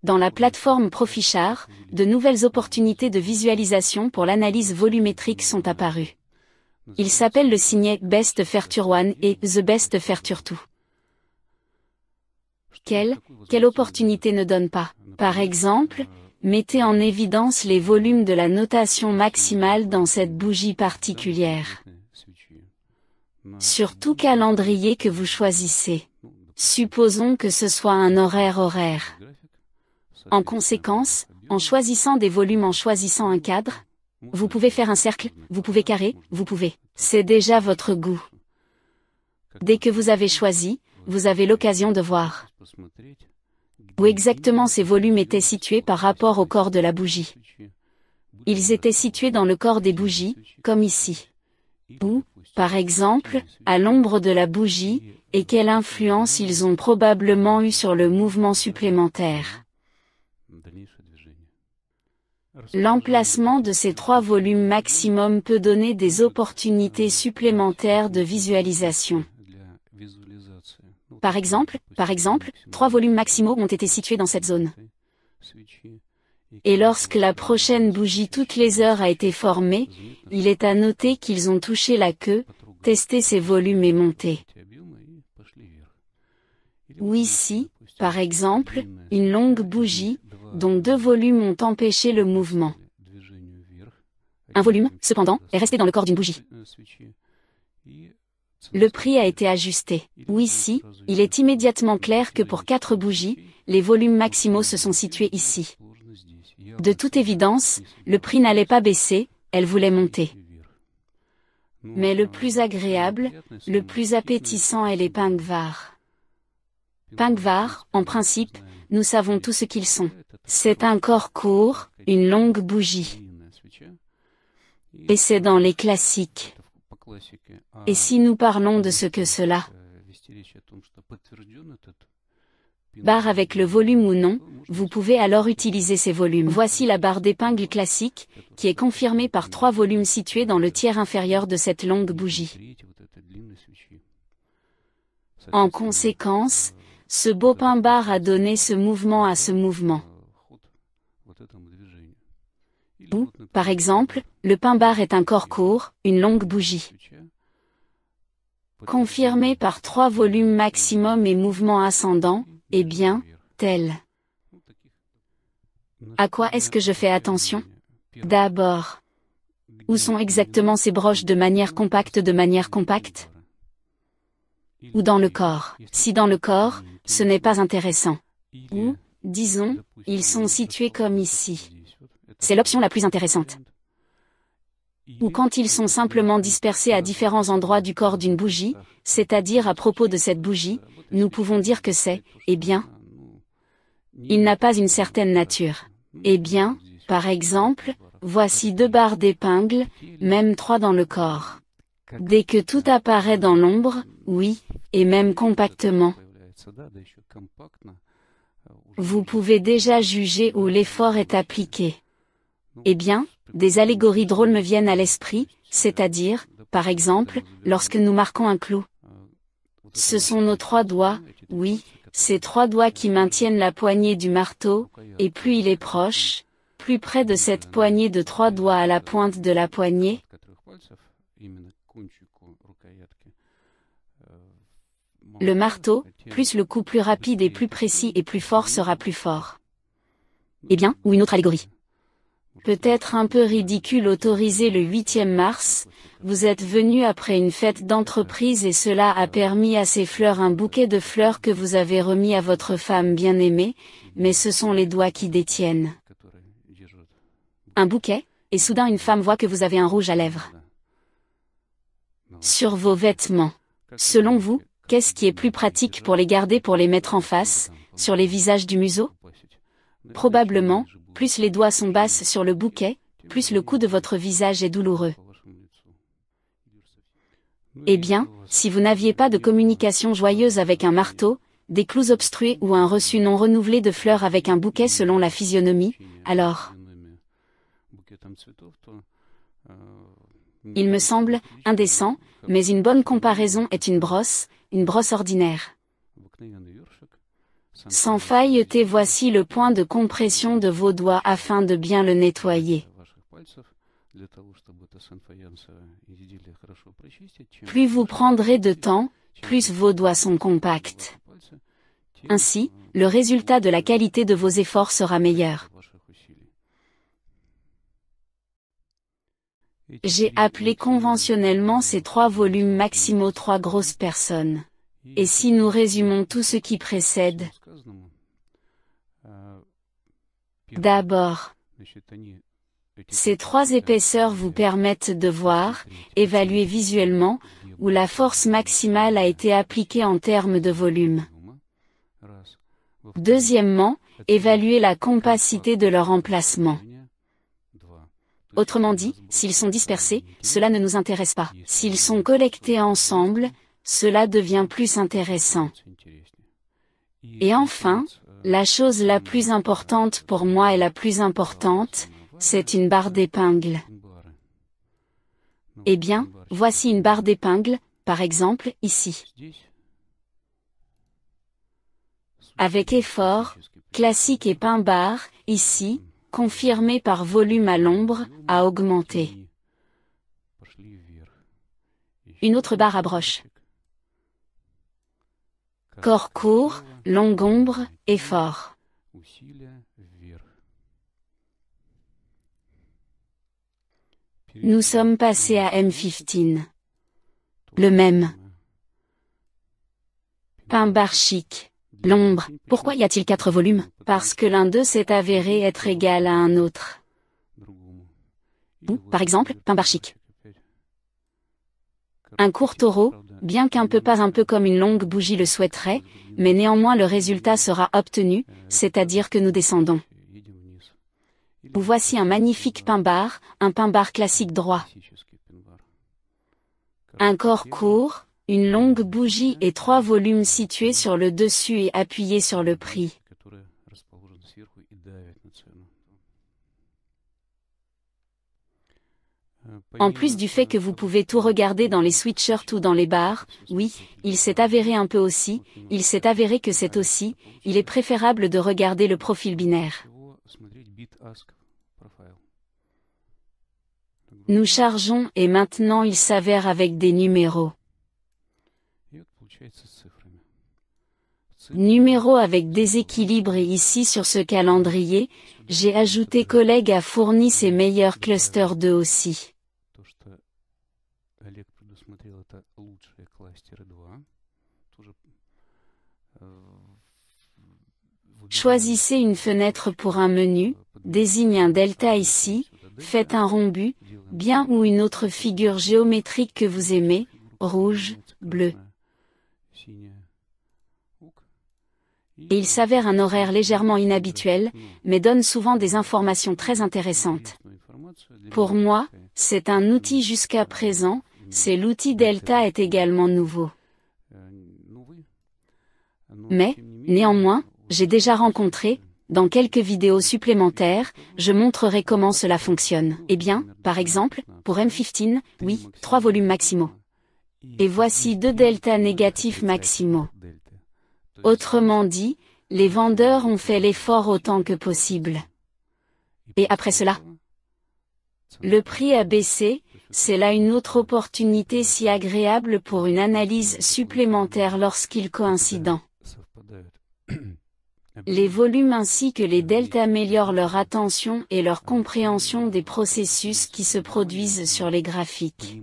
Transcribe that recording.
Dans la plateforme Profichart, de nouvelles opportunités de visualisation pour l'analyse volumétrique sont apparues. Il s'appelle le signet Best Feature 1 et The Best Feature 2. Quelle opportunité ne donne pas? Par exemple, mettez en évidence les volumes de la notation maximale dans cette bougie particulière. Sur tout calendrier que vous choisissez. Supposons que ce soit un horaire. En conséquence, en choisissant des volumes, en choisissant un cadre, vous pouvez faire un cercle, vous pouvez carré, vous pouvez. C'est déjà votre goût. Dès que vous avez choisi, vous avez l'occasion de voir où exactement ces volumes étaient situés par rapport au corps de la bougie. Ils étaient situés dans le corps des bougies, comme ici. Ou, par exemple, à l'ombre de la bougie, et quelle influence ils ont probablement eu sur le mouvement supplémentaire. L'emplacement de ces 3 volumes maximum peut donner des opportunités supplémentaires de visualisation. Par exemple, 3 volumes maximaux ont été situés dans cette zone. Et lorsque la prochaine bougie toutes les heures a été formée, il est à noter qu'ils ont touché la queue, testé ces volumes et monté. Ou ici, par exemple, une longue bougie, dont 2 volumes ont empêché le mouvement. Un volume, cependant, est resté dans le corps d'une bougie. Le prix a été ajusté. Ou ici, il est immédiatement clair que pour 4 bougies, les volumes maximaux se sont situés ici. De toute évidence, le prix n'allait pas baisser, elle voulait monter. Mais le plus agréable, le plus appétissant est les pingvar. Pingvar, en principe, nous savons tout ce qu'ils sont. C'est un corps court, une longue bougie. Et c'est dans les classiques. Et si nous parlons de ce que cela barre avec le volume ou non, vous pouvez alors utiliser ces volumes. Voici la barre d'épingle classique, qui est confirmée par 3 volumes situés dans le tiers inférieur de cette longue bougie. En conséquence, ce beau pain bar a donné ce mouvement à ce mouvement. Ou, par exemple, le pain bar est un corps court, une longue bougie. Confirmé par 3 volumes maximum et mouvement ascendant, eh bien, tel. À quoi est-ce que je fais attention? D'abord, où sont exactement ces broches de manière compacte Ou dans le corps? Si dans le corps, ce n'est pas intéressant. Ou, disons, ils sont situés comme ici. C'est l'option la plus intéressante. Ou quand ils sont simplement dispersés à différents endroits du corps d'une bougie, c'est-à-dire à propos de cette bougie, nous pouvons dire que c'est, eh bien, il n'a pas une certaine nature. Eh bien, par exemple, voici 2 barres d'épingle, même 3 dans le corps. Dès que tout apparaît dans l'ombre, oui, et même compactement, vous pouvez déjà juger où l'effort est appliqué. Eh bien, des allégories drôles me viennent à l'esprit, c'est-à-dire, par exemple, lorsque nous marquons un clou. Ce sont nos 3 doigts, oui, ces 3 doigts qui maintiennent la poignée du marteau, et plus il est proche, plus près de cette poignée de 3 doigts à la pointe de la poignée, le marteau, plus le coup plus rapide et plus précis et plus fort sera plus fort. Eh bien, ou une autre allégorie. Peut-être un peu ridicule autorisé le 8e mars, vous êtes venu après une fête d'entreprise et cela a permis à ces fleurs un bouquet de fleurs que vous avez remis à votre femme bien-aimée, mais ce sont les doigts qui détiennent un bouquet, et soudain une femme voit que vous avez un rouge à lèvres sur vos vêtements. Selon vous, qu'est-ce qui est plus pratique pour les garder, pour les mettre en face, sur les visages du museau? Probablement, plus les doigts sont basses sur le bouquet, plus le coup de votre visage est douloureux. Eh bien, si vous n'aviez pas de communication joyeuse avec un marteau, des clous obstrués ou un reçu non renouvelé de fleurs avec un bouquet selon la physionomie, alors, il me semble indécent, mais une bonne comparaison est une brosse ordinaire. Sans failleté, voici le point de compression de vos doigts afin de bien le nettoyer. Plus vous prendrez de temps, plus vos doigts sont compacts. Ainsi, le résultat de la qualité de vos efforts sera meilleur. J'ai appelé conventionnellement ces 3 volumes maximaux 3 grosses personnes. Et si nous résumons tout ce qui précède, d'abord, ces 3 épaisseurs vous permettent de voir, évaluer visuellement, où la force maximale a été appliquée en termes de volume. Deuxièmement, évaluer la compacité de leur emplacement. Autrement dit, s'ils sont dispersés, cela ne nous intéresse pas. S'ils sont collectés ensemble, cela devient plus intéressant. Et enfin, la chose la plus importante pour moi et la plus importante, c'est une barre d'épingle. Eh bien, voici une barre d'épingle, par exemple, ici. Avec effort, classique et pin bar, ici, confirmé par volume à l'ombre, à augmenter. Une autre barre à broche. Corps court, longue ombre, effort. Nous sommes passés à M15. Le même. Pin bar chic. L'ombre. Pourquoi y a-t-il 4 volumes? Parce que l'un d'eux s'est avéré être égal à un autre. Ou, par exemple, pin bar chic. Un court taureau, bien qu'un peu pas un peu comme une longue bougie le souhaiterait, mais néanmoins le résultat sera obtenu, c'est-à-dire que nous descendons. Ou voici un magnifique pin bar, un pin bar classique droit. Un corps court, une longue bougie et 3 volumes situés sur le dessus et appuyés sur le prix. En plus du fait que vous pouvez tout regarder dans les switchers ou dans les bars, oui, il s'est avéré un peu aussi, il s'est avéré que c'est aussi, il est préférable de regarder le profil binaire. Nous chargeons et maintenant il s'avère avec des numéros. Numéros avec déséquilibre et ici sur ce calendrier, j'ai ajouté collègue a fourni ses meilleurs clusters d'eux aussi. Choisissez une fenêtre pour un menu, désigne un delta ici, faites un rhombus, bien ou une autre figure géométrique que vous aimez, rouge, bleu. Et il s'avère un horaire légèrement inhabituel, mais donne souvent des informations très intéressantes. Pour moi, c'est un outil jusqu'à présent, c'est l'outil Delta est également nouveau. Mais, néanmoins, j'ai déjà rencontré, dans quelques vidéos supplémentaires, je montrerai comment cela fonctionne. Eh bien, par exemple, pour M15, oui, 3 volumes maximaux. Et voici 2 deltas négatifs maximaux. Autrement dit, les vendeurs ont fait l'effort autant que possible. Et après cela, le prix a baissé, c'est là une autre opportunité si agréable pour une analyse supplémentaire lorsqu'ils coïncident. Les volumes ainsi que les deltas améliorent leur attention et leur compréhension des processus qui se produisent sur les graphiques.